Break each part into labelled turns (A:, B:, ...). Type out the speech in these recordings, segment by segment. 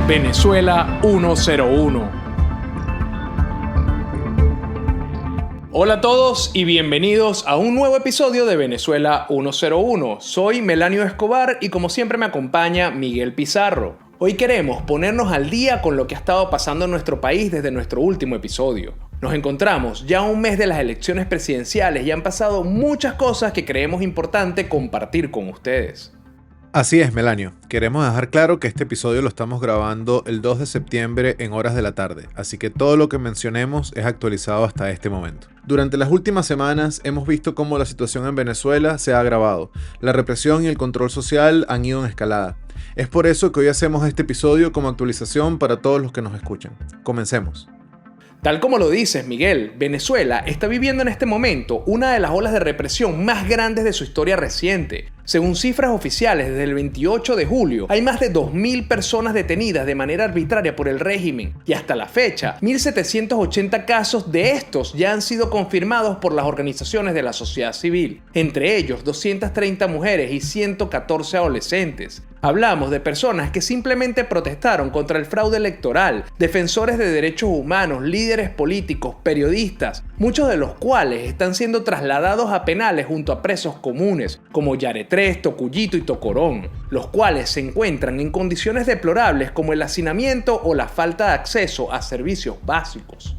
A: Venezuela 101. Hola a todos y bienvenidos a un nuevo episodio de Venezuela 101. Soy Melanio Escobar y como siempre me acompaña Miguel Pizarro. Hoy queremos ponernos al día con lo que ha estado pasando en nuestro país desde nuestro último episodio. Nos encontramos ya a un mes de las elecciones presidenciales y han pasado muchas cosas que creemos importante compartir con ustedes.
B: Así es, Melanio. Queremos dejar claro que este episodio lo estamos grabando el 2 de septiembre en horas de la tarde, así que todo lo que mencionemos es actualizado hasta este momento. Durante las últimas semanas hemos visto cómo la situación en Venezuela se ha agravado. La represión y el control social han ido en escalada. Es por eso que hoy hacemos este episodio como actualización para todos los que nos escuchan. Comencemos.
A: Tal como lo dices, Miguel, Venezuela está viviendo en este momento una de las olas de represión más grandes de su historia reciente. Según cifras oficiales, desde el 28 de julio hay más de 2.000 personas detenidas de manera arbitraria por el régimen y hasta la fecha, 1.780 casos de estos ya han sido confirmados por las organizaciones de la sociedad civil, entre ellos 230 mujeres y 114 adolescentes. Hablamos de personas que simplemente protestaron contra el fraude electoral, defensores de derechos humanos, líderes políticos, periodistas, muchos de los cuales están siendo trasladados a penales junto a presos comunes como Yaretrés, Tocuyito y Tocorón, los cuales se encuentran en condiciones deplorables como el hacinamiento o la falta de acceso a servicios básicos.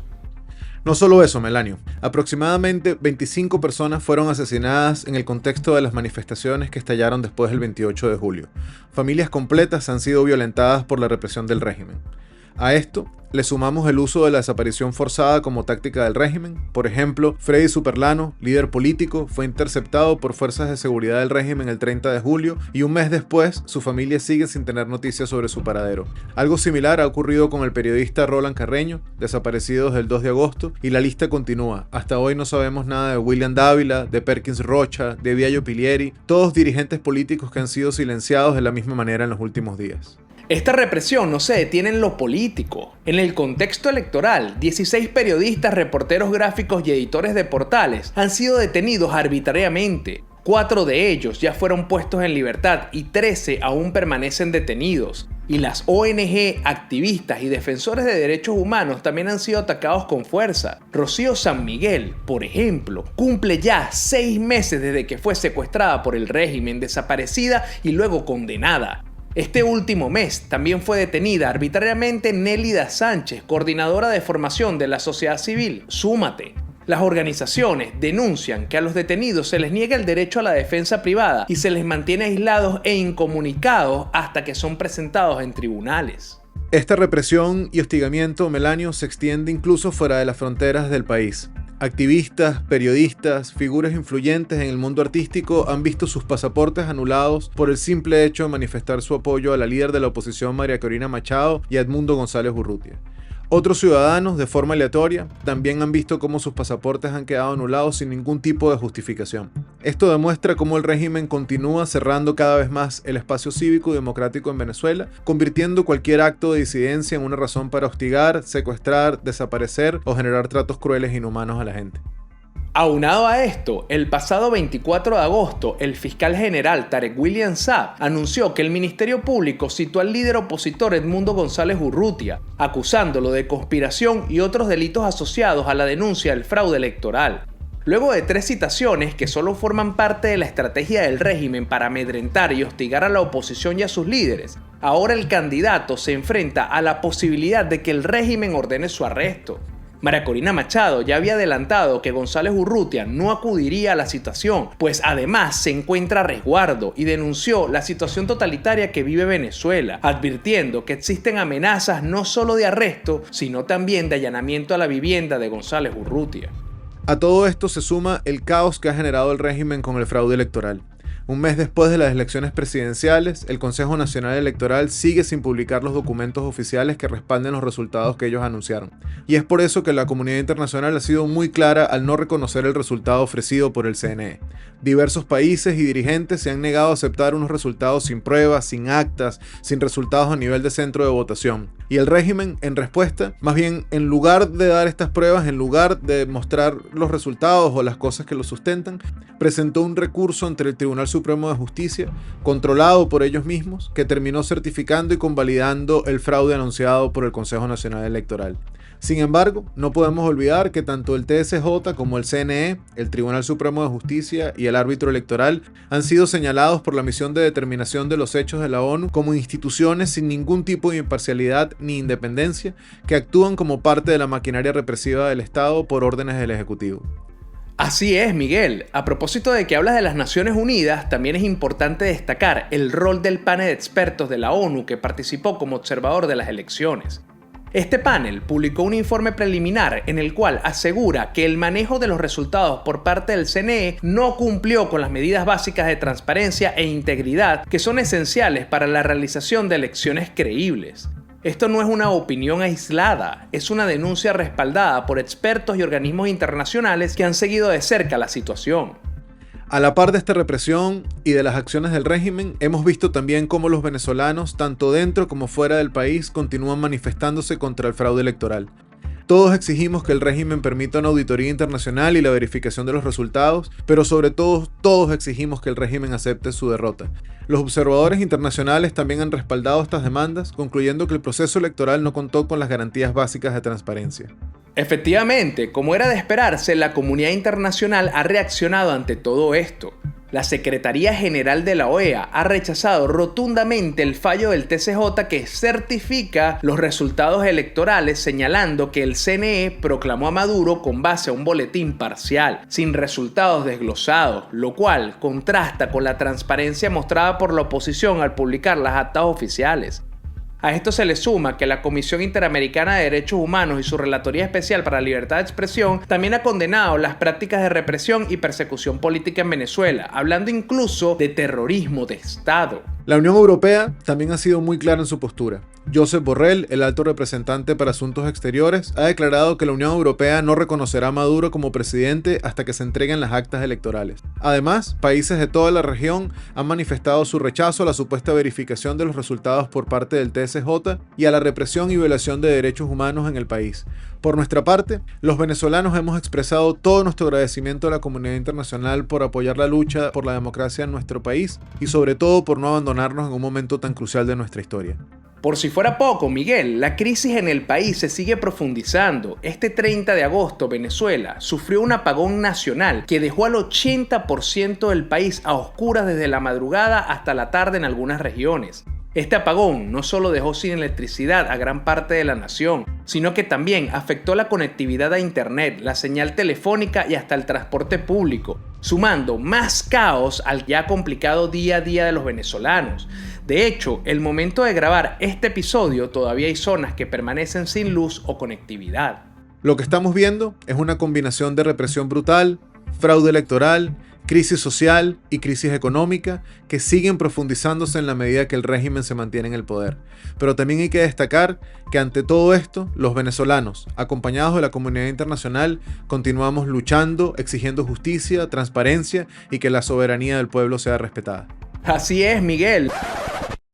B: No solo eso, Melanio. Aproximadamente 25 personas fueron asesinadas en el contexto de las manifestaciones que estallaron después del 28 de julio. Familias completas han sido violentadas por la represión del régimen. A esto le sumamos el uso de la desaparición forzada como táctica del régimen. Por ejemplo, Freddy Superlano, líder político, fue interceptado por fuerzas de seguridad del régimen el 30 de julio y un mes después su familia sigue sin tener noticias sobre su paradero. Algo similar ha ocurrido con el periodista Roland Carreño, desaparecido desde el 2 de agosto, y la lista continúa. Hasta hoy no sabemos nada de William Dávila, de Perkins Rocha, de Biagio Pilieri, todos dirigentes políticos que han sido silenciados de la misma manera en los últimos días.
A: Esta represión no se detiene en lo político. En el contexto electoral, 16 periodistas, reporteros gráficos y editores de portales han sido detenidos arbitrariamente. 4 de ellos ya fueron puestos en libertad y 13 aún permanecen detenidos. Y las ONG, activistas y defensores de derechos humanos también han sido atacados con fuerza. Rocío San Miguel, por ejemplo, cumple ya 6 meses desde que fue secuestrada por el régimen, desaparecida y luego condenada. Este último mes también fue detenida arbitrariamente Nélida Sánchez, coordinadora de formación de la sociedad civil Súmate. Las organizaciones denuncian que a los detenidos se les niega el derecho a la defensa privada y se les mantiene aislados e incomunicados hasta que son presentados en tribunales.
B: Esta represión y hostigamiento, Melanio, se extiende incluso fuera de las fronteras del país. Activistas, periodistas, figuras influyentes en el mundo artístico han visto sus pasaportes anulados por el simple hecho de manifestar su apoyo a la líder de la oposición María Corina Machado y a Edmundo González Urrutia. Otros ciudadanos, de forma aleatoria, también han visto cómo sus pasaportes han quedado anulados sin ningún tipo de justificación. Esto demuestra cómo el régimen continúa cerrando cada vez más el espacio cívico y democrático en Venezuela, convirtiendo cualquier acto de disidencia en una razón para hostigar, secuestrar, desaparecer o generar tratos crueles e inhumanos a la gente.
A: Aunado a esto, el pasado 24 de agosto, el fiscal general Tarek William Saab anunció que el Ministerio Público citó al líder opositor Edmundo González Urrutia, acusándolo de conspiración y otros delitos asociados a la denuncia del fraude electoral. Luego de 3 citaciones que solo forman parte de la estrategia del régimen para amedrentar y hostigar a la oposición y a sus líderes, ahora el candidato se enfrenta a la posibilidad de que el régimen ordene su arresto. María Corina Machado ya había adelantado que González Urrutia no acudiría a la citación, pues además se encuentra a resguardo y denunció la situación totalitaria que vive Venezuela, advirtiendo que existen amenazas no solo de arresto, sino también de allanamiento a la vivienda de González Urrutia.
B: A todo esto se suma el caos que ha generado el régimen con el fraude electoral. Un mes después de las elecciones presidenciales, el Consejo Nacional Electoral sigue sin publicar los documentos oficiales que respalden los resultados que ellos anunciaron. Y es por eso que la comunidad internacional ha sido muy clara al no reconocer el resultado ofrecido por el CNE. Diversos países y dirigentes se han negado a aceptar unos resultados sin pruebas, sin actas, sin resultados a nivel de centro de votación. Y el régimen, en respuesta, más bien en lugar de dar estas pruebas, en lugar de mostrar los resultados o las cosas que los sustentan, presentó un recurso ante el Tribunal Supremo Supremo de Justicia, controlado por ellos mismos, que terminó certificando y convalidando el fraude anunciado por el Consejo Nacional Electoral. Sin embargo, no podemos olvidar que tanto el TSJ como el CNE, el Tribunal Supremo de Justicia y el árbitro electoral han sido señalados por la misión de determinación de los hechos de la ONU como instituciones sin ningún tipo de imparcialidad ni independencia que actúan como parte de la maquinaria represiva del Estado por órdenes del Ejecutivo.
A: Así es, Miguel. A propósito de que hablas de las Naciones Unidas, también es importante destacar el rol del panel de expertos de la ONU que participó como observador de las elecciones. Este panel publicó un informe preliminar en el cual asegura que el manejo de los resultados por parte del CNE no cumplió con las medidas básicas de transparencia e integridad que son esenciales para la realización de elecciones creíbles. Esto no es una opinión aislada, es una denuncia respaldada por expertos y organismos internacionales que han seguido de cerca la situación.
B: A la par de esta represión y de las acciones del régimen, hemos visto también cómo los venezolanos, tanto dentro como fuera del país, continúan manifestándose contra el fraude electoral. Todos exigimos que el régimen permita una auditoría internacional y la verificación de los resultados, pero sobre todo todos exigimos que el régimen acepte su derrota. Los observadores internacionales también han respaldado estas demandas, concluyendo que el proceso electoral no contó con las garantías básicas de transparencia.
A: Efectivamente, como era de esperarse, la comunidad internacional ha reaccionado ante todo esto. La Secretaría General de la OEA ha rechazado rotundamente el fallo del TSJ que certifica los resultados electorales, señalando que el CNE proclamó a Maduro con base a un boletín parcial, sin resultados desglosados, lo cual contrasta con la transparencia mostrada por la oposición al publicar las actas oficiales. A esto se le suma que la Comisión Interamericana de Derechos Humanos y su Relatoría Especial para la Libertad de Expresión también ha condenado las prácticas de represión y persecución política en Venezuela, hablando incluso de terrorismo de Estado.
B: La Unión Europea también ha sido muy clara en su postura. Josep Borrell, el alto representante para Asuntos Exteriores, ha declarado que la Unión Europea no reconocerá a Maduro como presidente hasta que se entreguen las actas electorales. Además, países de toda la región han manifestado su rechazo a la supuesta verificación de los resultados por parte del TSJ y a la represión y violación de derechos humanos en el país. Por nuestra parte, los venezolanos hemos expresado todo nuestro agradecimiento a la comunidad internacional por apoyar la lucha por la democracia en nuestro país y sobre todo por no abandonarnos en un momento tan crucial de nuestra historia.
A: Por si fuera poco, Miguel, la crisis en el país se sigue profundizando. Este 30 de agosto, Venezuela sufrió un apagón nacional que dejó al 80% del país a oscuras desde la madrugada hasta la tarde en algunas regiones. Este apagón no solo dejó sin electricidad a gran parte de la nación, sino que también afectó la conectividad a internet, la señal telefónica y hasta el transporte público, sumando más caos al ya complicado día a día de los venezolanos. De hecho, el momento de grabar este episodio todavía hay zonas que permanecen sin luz o conectividad.
B: Lo que estamos viendo es una combinación de represión brutal, fraude electoral, crisis social y crisis económica que siguen profundizándose en la medida que el régimen se mantiene en el poder. Pero también hay que destacar que ante todo esto, los venezolanos, acompañados de la comunidad internacional, continuamos luchando, exigiendo justicia, transparencia y que la soberanía del pueblo sea respetada.
A: Así es, Miguel.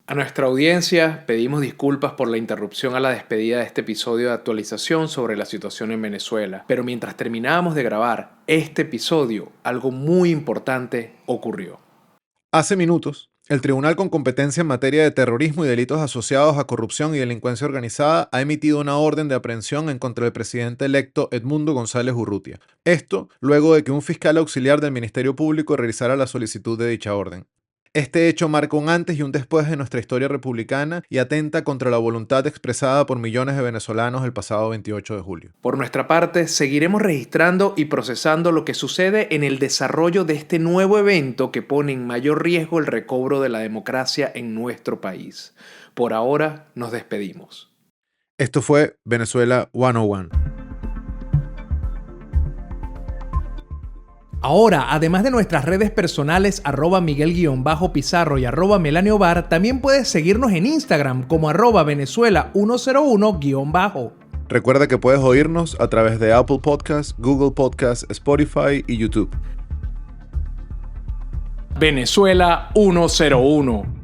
A: A nuestra audiencia pedimos disculpas por la interrupción a la despedida de este episodio de actualización sobre la situación en Venezuela, pero mientras terminábamos de grabar este episodio, algo muy importante ocurrió.
B: Hace minutos, el Tribunal con competencia en materia de terrorismo y delitos asociados a corrupción y delincuencia organizada ha emitido una orden de aprehensión en contra del presidente electo Edmundo González Urrutia. Esto luego de que un fiscal auxiliar del Ministerio Público realizara la solicitud de dicha orden. Este hecho marca un antes y un después de nuestra historia republicana y atenta contra la voluntad expresada por millones de venezolanos el pasado 28 de julio.
A: Por nuestra parte, seguiremos registrando y procesando lo que sucede en el desarrollo de este nuevo evento que pone en mayor riesgo el recobro de la democracia en nuestro país. Por ahora, nos despedimos.
B: Esto fue Venezuela 101.
A: Ahora, además de nuestras redes personales @Miguel_Pizarro y @MelanioBar, también puedes seguirnos en Instagram como @Venezuela101_.
B: Recuerda que puedes oírnos a través de Apple Podcasts, Google Podcasts, Spotify y YouTube.
A: Venezuela 101.